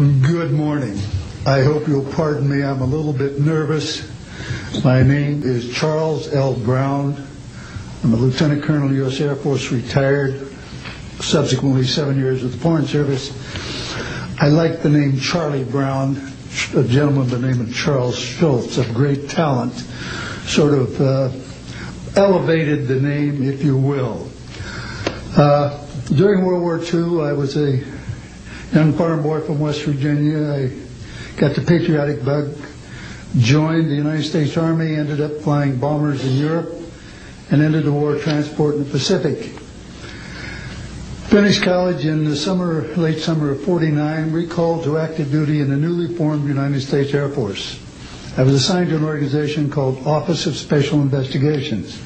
Good morning. I hope you'll pardon me. I'm a little bit nervous. My name is Charles L. Brown. I'm a Lieutenant Colonel, U.S. Air Force, retired, subsequently 7 years with the Foreign Service. I like the name Charlie Brown. A gentleman by the name of Charles Schultz, of great talent, sort of elevated the name, if you will. During World War II, I was a young farm boy from West Virginia. I got the patriotic bug, joined the United States Army, ended up flying bombers in Europe, and ended the war transport in the Pacific. Finished college in the late summer of '49, recalled to active duty in the newly formed United States Air Force. I was assigned to an organization called Office of Special Investigations.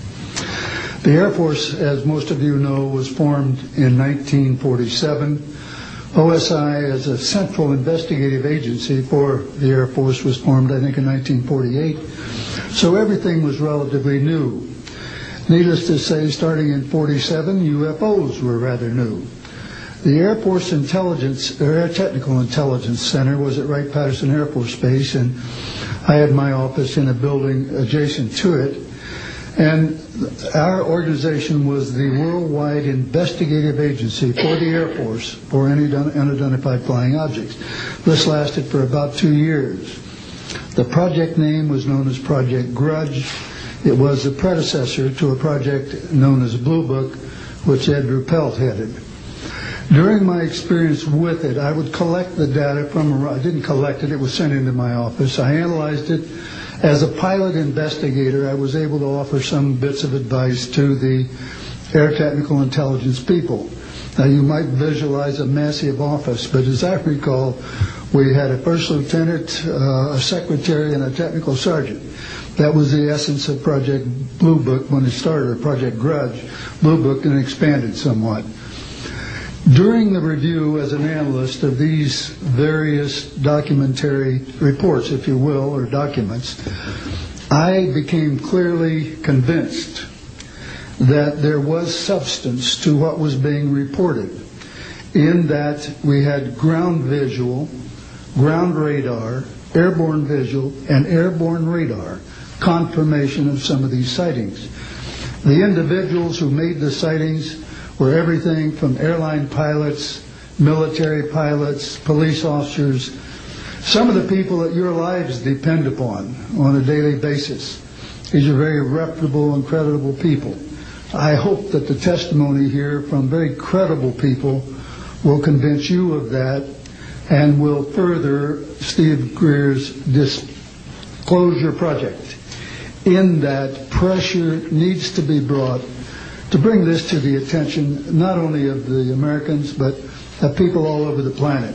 The Air Force, as most of you know, was formed in 1947. OSI, as a central investigative agency for the Air Force, was formed, I think, in 1948. So everything was relatively new. Needless to say, starting in '47, UFOs were rather new. The Air Force Air Technical Intelligence Center was at Wright-Patterson Air Force Base, and I had my office in a building adjacent to it. And our organization was the worldwide investigative agency for the Air Force for any unidentified flying objects. This lasted for about 2 years. The project name was known as Project Grudge. It was the predecessor to a project known as Blue Book, which Ed Ruppelt headed. During my experience with it, I would collect the data I didn't collect it, it was sent into my office. I analyzed it. As a pilot investigator, I was able to offer some bits of advice to the air technical intelligence people. Now, you might visualize a massive office, but as I recall, we had a first lieutenant, a secretary, and a technical sergeant. That was the essence of Project Blue Book when it started, or Project Grudge. Blue Book, and expanded somewhat. During the review as an analyst of these various documentary reports, if you will, or documents, I became clearly convinced that there was substance to what was being reported, in that we had ground visual, ground radar, airborne visual, and airborne radar confirmation of some of these sightings. The individuals who made the sightings were everything from airline pilots, military pilots, police officers, some of the people that your lives depend upon on a daily basis. These are very reputable and credible people. I hope that the testimony here from very credible people will convince you of that and will further Steve Greer's disclosure project, in that pressure needs to be brought to bring this to the attention not only of the Americans, but of people all over the planet.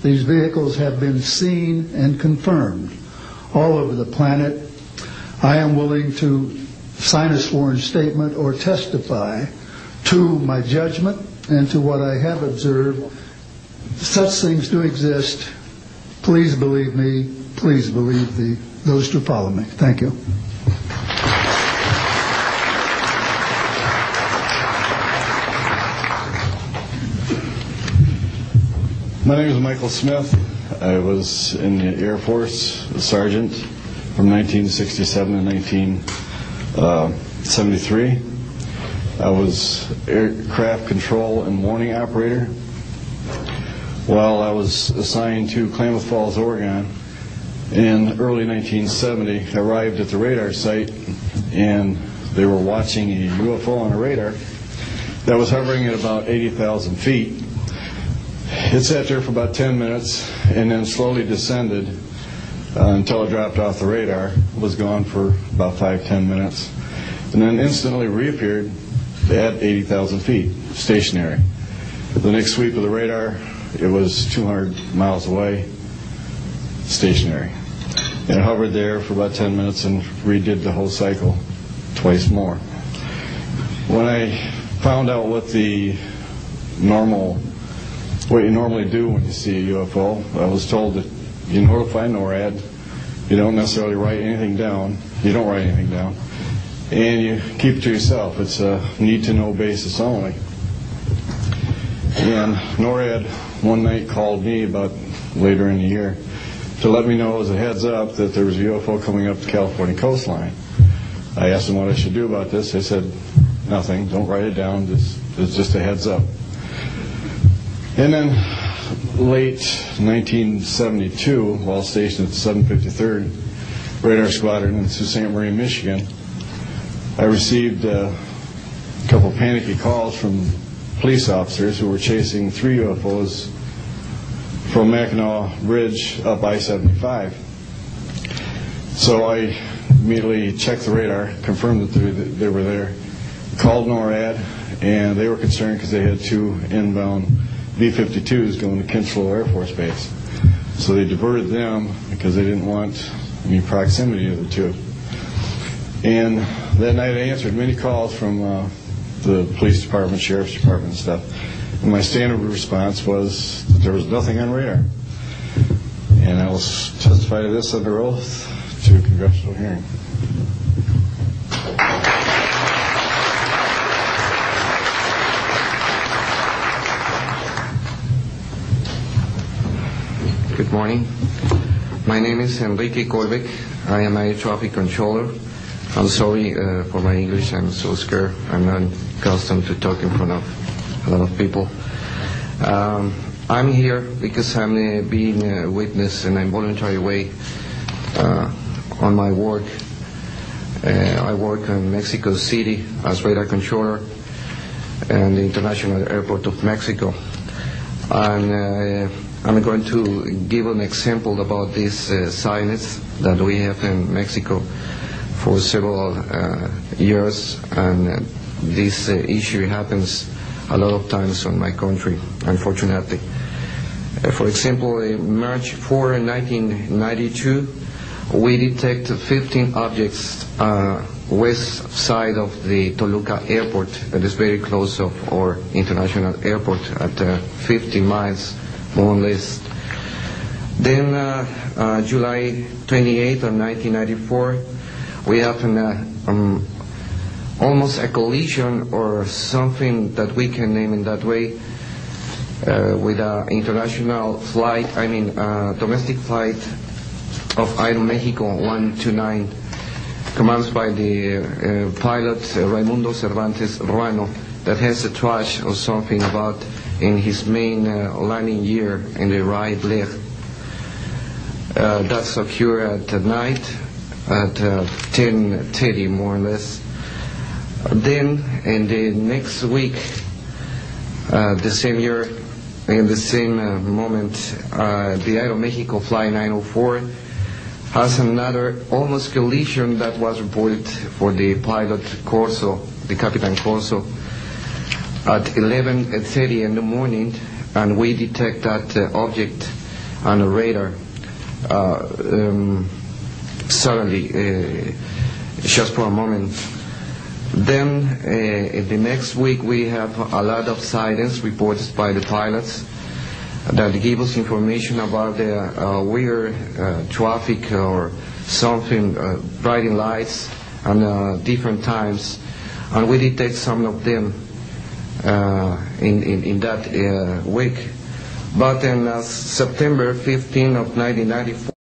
These vehicles have been seen and confirmed all over the planet. I am willing to sign a sworn statement or testify to my judgment and to what I have observed. Such things do exist. Please believe me. Please believe those who follow me. Thank you. My name is Michael Smith. I was in the Air Force, a sergeant, from 1967 to 1973. I was aircraft control and warning operator. While I was assigned to Klamath Falls, Oregon, in early 1970, I arrived at the radar site, and they were watching a UFO on a radar that was hovering at about 80,000 feet. It sat there for about 10 minutes and then slowly descended until it dropped off the radar. It was gone for about 5-10 minutes, and then instantly reappeared at 80,000 feet, stationary. The next sweep of the radar, it was 200 miles away, stationary. And it hovered there for about 10 minutes and redid the whole cycle twice more. When I found out what you normally do when you see a UFO, I was told that you notify NORAD, you don't necessarily write anything down, and you keep it to yourself. It's a need-to-know basis only. And And NORAD one night called me about later in the year to let me know as a heads up that there was a UFO coming up the California coastline. I asked them what I should do about this. They said, nothing, don't write it down, it's just a heads up. And then late 1972, while stationed at the 753rd Radar Squadron in Sault Ste. Marie, Michigan, I received a couple panicky calls from police officers who were chasing 3 UFOs from Mackinac Bridge up I-75. So I immediately checked the radar, confirmed that they were there, called NORAD, and they were concerned because they had 2 inbound B-52s going to Kinchlow Air Force Base. So they diverted them because they didn't want any proximity to the 2. And that night I answered many calls from the police department, sheriff's department and stuff. And my standard response was that there was nothing on radar. And I will testify to this under oath to a congressional hearing. Good morning. My name is Enrique Colbeck. I am a traffic controller. I'm sorry for my English. I'm so scared. I'm not accustomed to talk in front of a lot of people. I'm here because I'm being a witness in a voluntary way on my work. I work in Mexico City as radar controller and the International Airport of Mexico. And I'm going to give an example about this silence that we have in Mexico for several years, and this issue happens a lot of times in my country, unfortunately. For example, in March 4, 1992, we detected 15 objects west side of the Toluca airport, that is very close of our international airport at 50 miles, more or less. Then July 28 of 1994, we have almost a collision or something that we can name in that way with an international flight, domestic flight of Aeromexico 129, commanded by the pilot Raimundo Cervantes Ruano, that has a trash or something about in his main landing gear in the right leg. That's occurred at night at 10:30 more or less. Then in the next week, the same year, in the same moment, the Aeromexico Flight 904 has another almost collision that was reported for the pilot Corso, the Capitan Corso, at 11:30 in the morning, and we detect that object on the radar suddenly, just for a moment. Then in the next week we have a lot of silence reported by the pilots that give us information about the weird traffic or something, bright lights and different times, and we detect some of them in that week. But in September 15 of 1994,